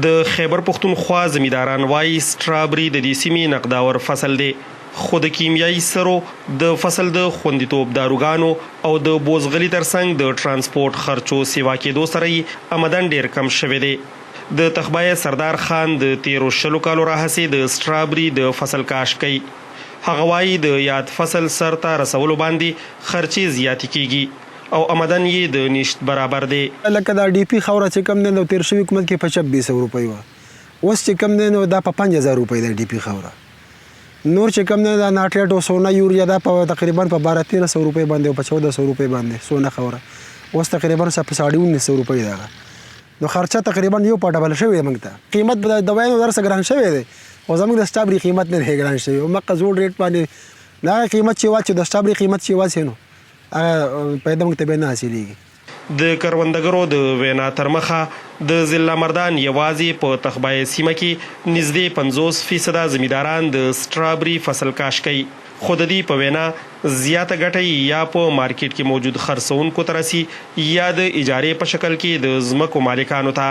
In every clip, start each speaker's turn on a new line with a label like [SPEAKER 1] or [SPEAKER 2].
[SPEAKER 1] د خیبر پښتونخوا زمینداران وایي سټرابري د دې سیمې نقداور فصل دی، خو د کیمیايي سرو د فصل د خوندیتوب داروګانو او د بوزغلي ترڅنګ د ترانسپورت خرچو سیوا کېدو سره یې آمدن ډیر کم شوی دی. د تخبایه سردار خان د 13 کالو راهیسې د سټرابري د فصل کاشت کوي. هغه وایي د یاد فصل سر ته رسولو باندې خرچې زیاتې کیږي او آمدن یې د نشت برابر دی.
[SPEAKER 2] لکه دا ډي پي خاوره چې کم دی نو تیر شوي حکومت کې په 2600 روپۍ وه، اوس چې کم دی نو دا په 5000 روپۍ دی ډي پي خاوره. نور چې کم دی دا ناټریټ او سونا یوریا دا په تقریبا په 1200-1300 روپۍ باندې او په 1400 روپۍ باندې سونا خاوره اوس تقریبا په 1950 روپۍ ده. نو خرچه تقریبا یو په ډبل شوی موږ ته. قیمت د دوایانو درسه ګران شوی دی او زموږ د سټرابري قیمت نه دی ګران شوی او مکه زوړ ریټ باندې دا قیمت چې واچو د سټرابري قیمت چې واچي نو پیدا موږ ته به نه حاصلېږي.
[SPEAKER 1] د کروندګرو د وینا تر مخه د ضلع مردان یوازې په تخبایه سیمه کې نږدې 50% زمینداران د سټرابري فصل کاشت کوي، خو د دې په وینا زیاته ګټه یا په مارکیټ کې موجود خرڅونکو ته رسي یا د اجارې په شکل کې د ځمکو مالکانو ته.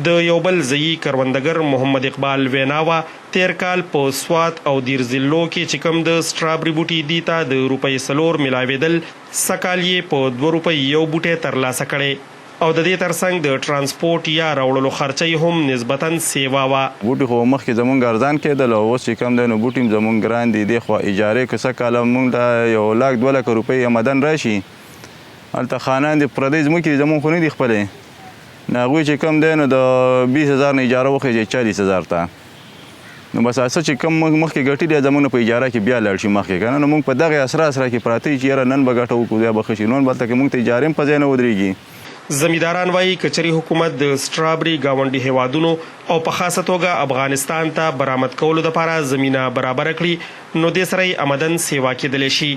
[SPEAKER 1] د یو بل ځایي کروندګر محمد اقبال ویناوه تیر کال په سوات او دیر ضلعو کې چې کوم د سټرابري بوټي دي ته د روپۍ 4 ملاوېدل، سږ کال یې په 2 روپۍ یو بوټی ترلاسه کړی او د دې ترڅنګ د ترانسپورت یا راوړلو خرچه هم نسبتا سیوا وه.
[SPEAKER 3] بوټي خو مخکې زمونږ ارزان کېدل او اوس چې کم دی نو بوټي هم زمونږ ګران دي. دې خوا اجارې که څه کاله مونږ ته 1 لک 2 لک روپۍ آمدن راشي، هلته خانان دي پردۍ ځمکې دي زمونږ خو نه دي خپلې، نو هغوی چې کم دی نو د 20000 نه اجاره وخېږي 40000 ته. نو بس اسه چې کم مخکې ګټي دی زمونږ په اجاره کې بیا لاړ شي مخکې که نه، نو موږ په دغې اسره کې پراته یو چې یاره نن به ګټه وکړو بیا به ښه شي، نو بلته کې موږ ته اجارې هم په ځای نه ودرېږي.
[SPEAKER 1] زمینداران وایي کچري حکومت د سټرابري ګاونډي هیوادونو او په خاصه توګه افغانستان ته برآمد کولو لپاره زمینه برابره کړي نو دې سره یې آمدن سیوا کېدلی شي.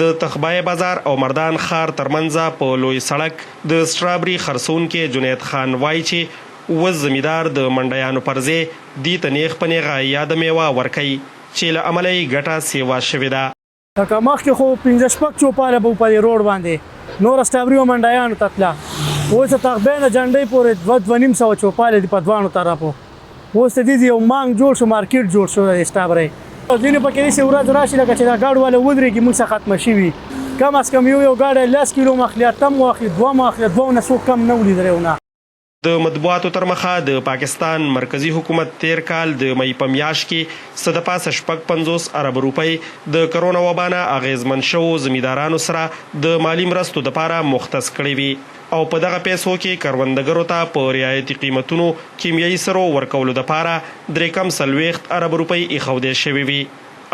[SPEAKER 1] د تخبایه بازار او مردان ښار ترمنځ په لوی سړک د سټرابري خرڅونکی جنید خان وایي چې اوس زمیندار د منډیانو پر ځای دې ته نیغ په نیغه یاده میوه ورکوي چې له امله یې ګټه سیوا شوې ده.
[SPEAKER 4] لکه مخکې خو 15 چوپاله به په دې روډ باندې نور سټرابري او منډیانو ته تله، اوس تقریبا جنډۍ پورې 2-2.5 چوپاله دي په دوانو طرفو. اوس د دې یو مانګ جوړ شو، مارکیټ جوړ شو د سټرابري. ځینې پکې داسې ورځ راشي لکه چې دا ګاډ والا ودرېږي موږ څخه ختمه شوي، کم از کم یو ګاډی 10 کیلو مخلي، اتم واخلي، 2 مخلي، 2 نه څوک کم نه ولیدلی ونه.
[SPEAKER 1] د مطبوعاتو تر مخه د پاکستان مرکزی حکومت تیر کال د مئی په میاشت کې څه د پاسه 50 ارب روپۍ د کرونا وبا نه اغیزمن شوو زمیندارانو سره د مالی مرستو دپاره مختص کړې وي او په دغه پیسو کې کروندګرو ته په رعایتي قیمتونو کیمیايي سرو ورکولو دپاره 340 ارب روپۍ ایښودې شوې وي.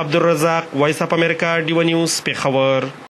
[SPEAKER 1] عبدالرزاق، وایس اف امریکا، ډیو نیوز، پېښور.